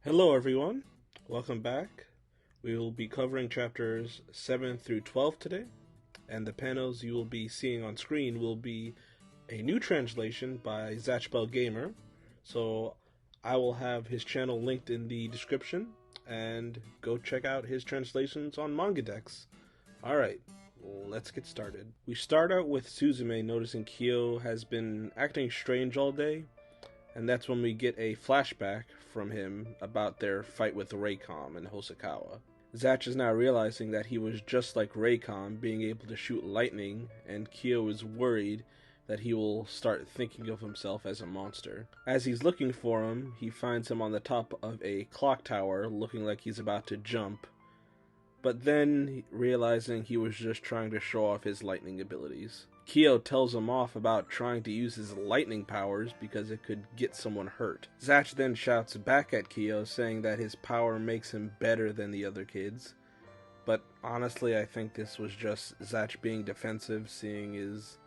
Hello everyone, welcome back. We will be covering chapters 7 through 12 today, and the panels you will be seeing on screen will be a new translation by Zatchbell Gamer, so I will have his channel linked in the description, and go check out his translations on Manga Dex. Alright, let's get started. We start out with Suzume noticing Kyo has been acting strange all day, and that's when we get a flashback from him about their fight with Reycom and Hosokawa. Zatch is now realizing that he was just like Reycom, being able to shoot lightning, and Kyo is worried that he will start thinking of himself as a monster. As he's looking for him, he finds him on the top of a clock tower, looking like he's about to jump, but then realizing he was just trying to show off his lightning abilities. Kyo tells him off about trying to use his lightning powers because it could get someone hurt. Zatch then shouts back at Kyo, saying that his power makes him better than the other kids. But honestly, I think this was just Zatch being defensive, seeing as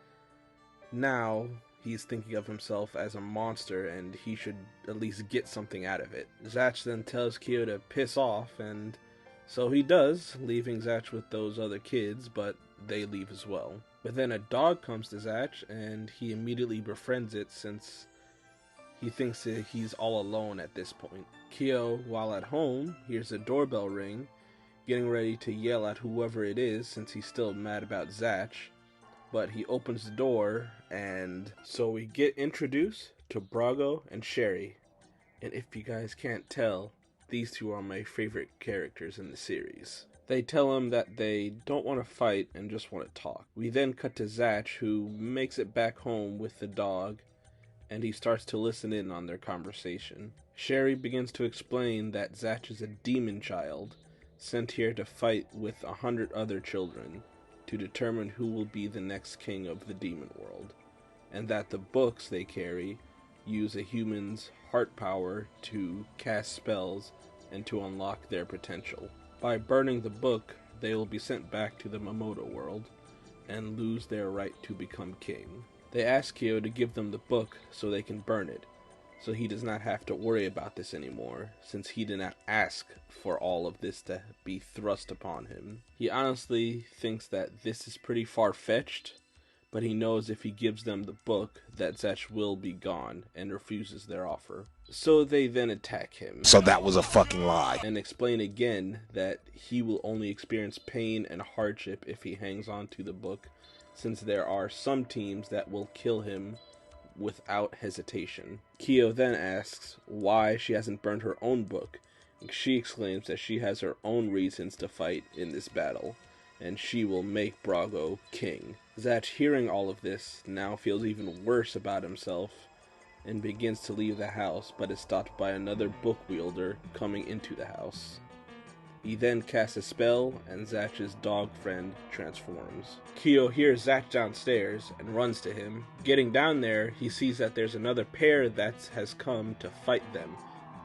now he's thinking of himself as a monster and he should at least get something out of it. Zatch then tells Kyo to piss off, and so he does, leaving Zatch with those other kids, but they leave as well. But then a dog comes to Zatch, and he immediately befriends it since he thinks that he's all alone at this point. Kyo, while at home, hears a doorbell ring, getting ready to yell at whoever it is since he's still mad about Zatch, but he opens the door, and so we get introduced to Brago and Sherry. And if you guys can't tell, these two are my favorite characters in the series. They tell him that they don't want to fight and just want to talk. We then cut to Zatch, who makes it back home with the dog, and he starts to listen in on their conversation. Sherry begins to explain that Zatch is a demon child, sent here to fight with 100 other children to determine who will be the next king of the demon world, and that the books they carry use a human's heart power to cast spells and to unlock their potential. By burning the book, they will be sent back to the Momoto world and lose their right to become king. They ask Kyo to give them the book so they can burn it, so he does not have to worry about this anymore, since he did not ask for all of this to be thrust upon him. He honestly thinks that this is pretty far-fetched, but he knows if he gives them the book that Zatch will be gone and refuses their offer. So they then attack him. So that was a fucking lie. And explain again that he will only experience pain and hardship if he hangs on to the book, since there are some teams that will kill him without hesitation. Kyo then asks why she hasn't burned her own book. She exclaims that she has her own reasons to fight in this battle, and she will make Brago king. Zatch, hearing all of this, now feels even worse about himself and begins to leave the house, but is stopped by another book wielder coming into the house. He then casts a spell, and Zatch's dog friend transforms. Kyo hears Zatch downstairs and runs to him. Getting down there, he sees that there's another pair that has come to fight them,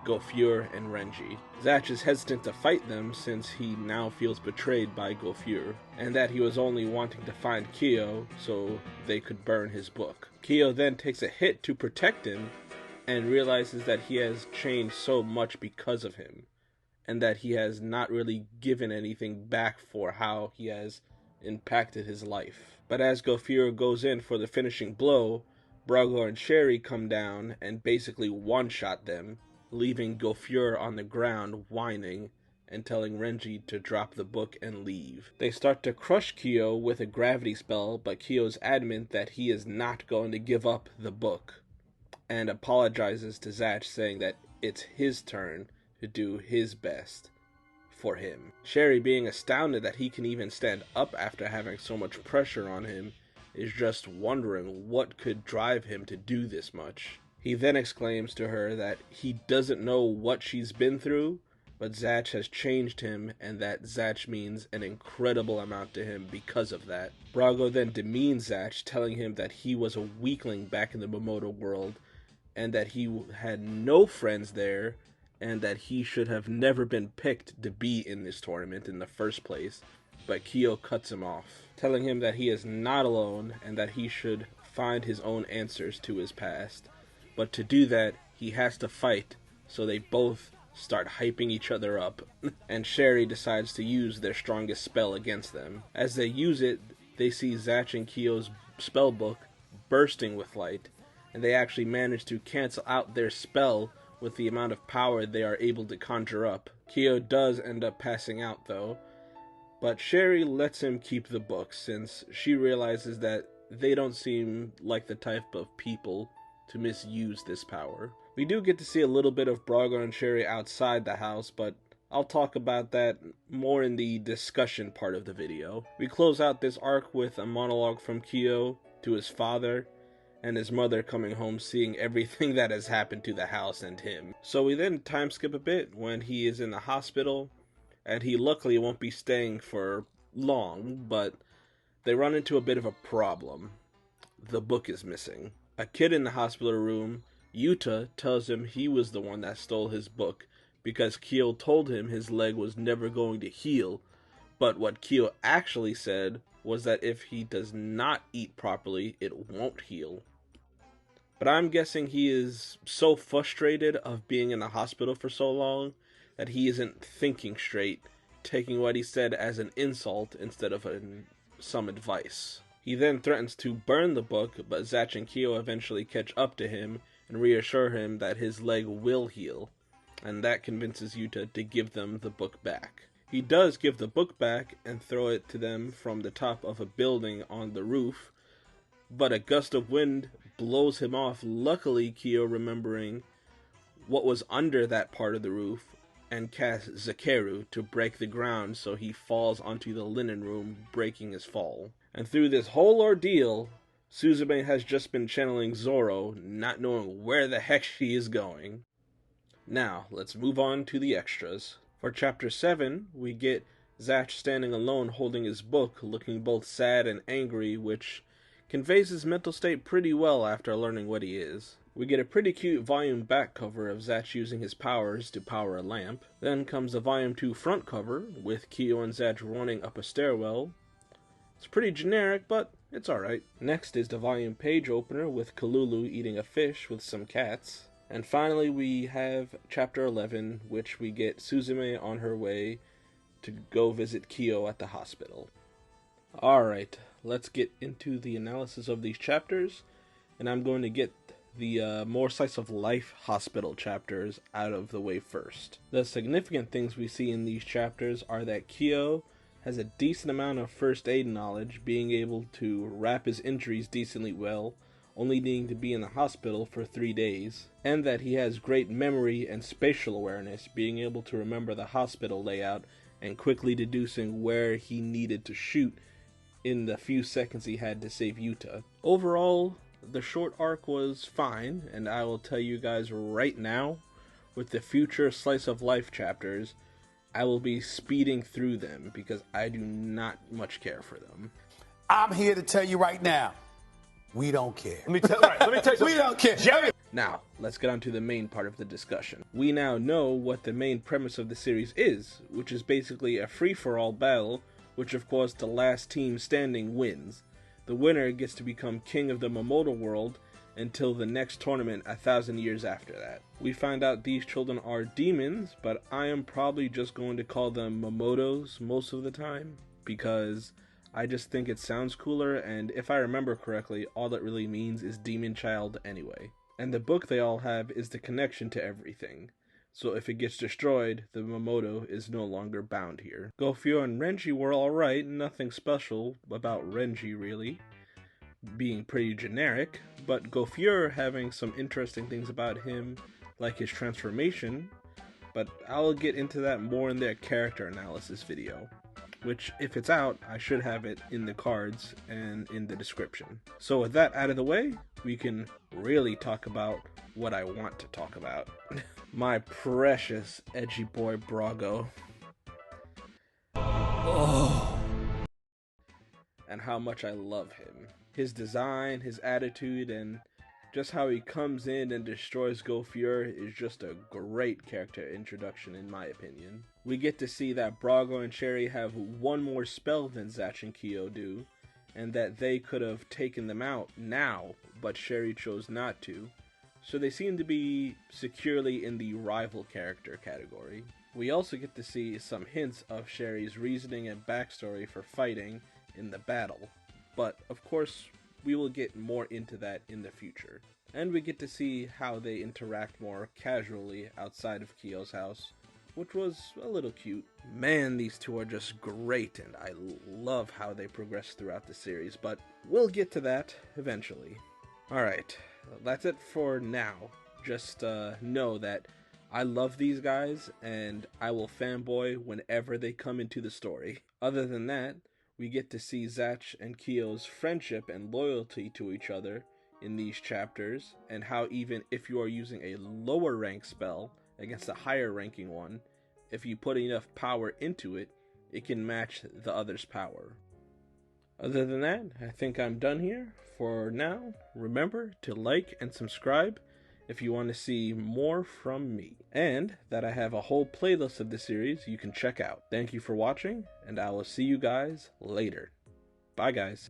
Gofure and Renji. Zatch is hesitant to fight them since he now feels betrayed by Gofure, and that he was only wanting to find Kyo so they could burn his book. Kyo then takes a hit to protect him and realizes that he has changed so much because of him, and that he has not really given anything back for how he has impacted his life. But as Gofure goes in for the finishing blow, Brago and Sherry come down and basically one-shot them, leaving Gofure on the ground whining and telling Renji to drop the book and leave. They start to crush Kyo with a gravity spell, but Kyo's adamant that he is not going to give up the book, and apologizes to Zatch, saying that it's his turn to do his best for him. Sherry, being astounded that he can even stand up after having so much pressure on him, is just wondering what could drive him to do this much. He then exclaims to her that he doesn't know what she's been through, but Zatch has changed him, and that Zatch means an incredible amount to him because of that. Brago then demeans Zatch, telling him that he was a weakling back in the Momoto world, and that he had no friends there, and that he should have never been picked to be in this tournament in the first place. But Kyo cuts him off, telling him that he is not alone, and that he should find his own answers to his past. But to do that, he has to fight, so they both start hyping each other up, and Sherry decides to use their strongest spell against them. As they use it, they see Zatch and Kyo's spell book bursting with light, and they actually manage to cancel out their spell with the amount of power they are able to conjure up. Kyo does end up passing out though, but Sherry lets him keep the book since she realizes that they don't seem like the type of people to misuse this power. We do get to see a little bit of Brago and Sherry outside the house, but I'll talk about that more in the discussion part of the video. We close out this arc with a monologue from Kyo to his father and his mother coming home seeing everything that has happened to the house and him. So we then time skip a bit when he is in the hospital, and he luckily won't be staying for long, but they run into a bit of a problem. The book is missing. A kid in the hospital room, Yuta, tells him he was the one that stole his book because Kyo told him his leg was never going to heal, but what Kyo actually said was that if he does not eat properly, it won't heal. But I'm guessing he is so frustrated of being in the hospital for so long that he isn't thinking straight, taking what he said as an insult instead of some advice. He then threatens to burn the book, but Zatch and Kyo eventually catch up to him and reassure him that his leg will heal, and that convinces Yuta to give them the book back. He does give the book back and throw it to them from the top of a building on the roof, but a gust of wind blows him off, luckily Kyo remembering what was under that part of the roof and casts Zakeru to break the ground so he falls onto the linen room, breaking his fall. And through this whole ordeal, Suzume has just been channeling Zoro, not knowing where the heck she is going. Now, let's move on to the extras. For Chapter 7, we get Zatch standing alone holding his book, looking both sad and angry, which conveys his mental state pretty well after learning what he is. We get a pretty cute volume back cover of Zatch using his powers to power a lamp. Then comes a volume 2 front cover, with Kyo and Zatch running up a stairwell. It's pretty generic, but it's alright. Next is the volume page opener with Kalulu eating a fish with some cats. And finally we have Chapter 11, which we get Suzume on her way to go visit Kyo at the hospital. Alright, let's get into the analysis of these chapters, and I'm going to get the more slice of life hospital chapters out of the way first. The significant things we see in these chapters are that Kyo has a decent amount of first aid knowledge, being able to wrap his injuries decently well, only needing to be in the hospital for 3 days, and that he has great memory and spatial awareness, being able to remember the hospital layout and quickly deducing where he needed to shoot in the few seconds he had to save Yuta. Overall, the short arc was fine, and I will tell you guys right now, with the future slice of life chapters, I will be speeding through them because I do not much care for them. I'm here to tell you right now, we don't care. Let me tell you something. We don't care. Jerry. Now, let's get on to the main part of the discussion. We now know what the main premise of the series is, which is basically a free-for-all battle, which of course the last team standing wins. The winner gets to become king of the Momoto world until the next tournament 1,000 years after that. We find out these children are demons, but I am probably just going to call them Momotos most of the time, because I just think it sounds cooler, and if I remember correctly, all it really means is demon child anyway. And the book they all have is the connection to everything. So if it gets destroyed, the Momoto is no longer bound here. Gofio and Renji were alright, nothing special about Renji really, being pretty generic, but Gofio having some interesting things about him, like his transformation, but I'll get into that more in their character analysis video, which if it's out, I should have it in the cards and in the description. So with that out of the way, we can really talk about what I want to talk about. My precious edgy boy Brago. Oh. And how much I love him. His design, his attitude, and just how he comes in and destroys Gofure is just a great character introduction in my opinion. We get to see that Brago and Sherry have one more spell than Zatch and Kyo do, and that they could have taken them out now, but Sherry chose not to. so they seem to be securely in the rival character category. We also get to see some hints of Sherry's reasoning and backstory for fighting in the battle, but of course we will get more into that in the future. And we get to see how they interact more casually outside of Kyo's house, which was a little cute. Man, these two are just great, and I love how they progress throughout the series, but we'll get to that eventually. Alright, that's it for now. Just know that I love these guys, and I will fanboy whenever they come into the story. Other than that, we get to see Zatch and Kyo's friendship and loyalty to each other in these chapters, and how even if you are using a lower rank spell against a higher ranking one, if you put enough power into it, it can match the other's power. Other than that, I think I'm done here for now. Remember to like and subscribe if you want to see more from me, and that I have a whole playlist of the series you can check out. Thank you for watching, and I will see you guys later. Bye guys.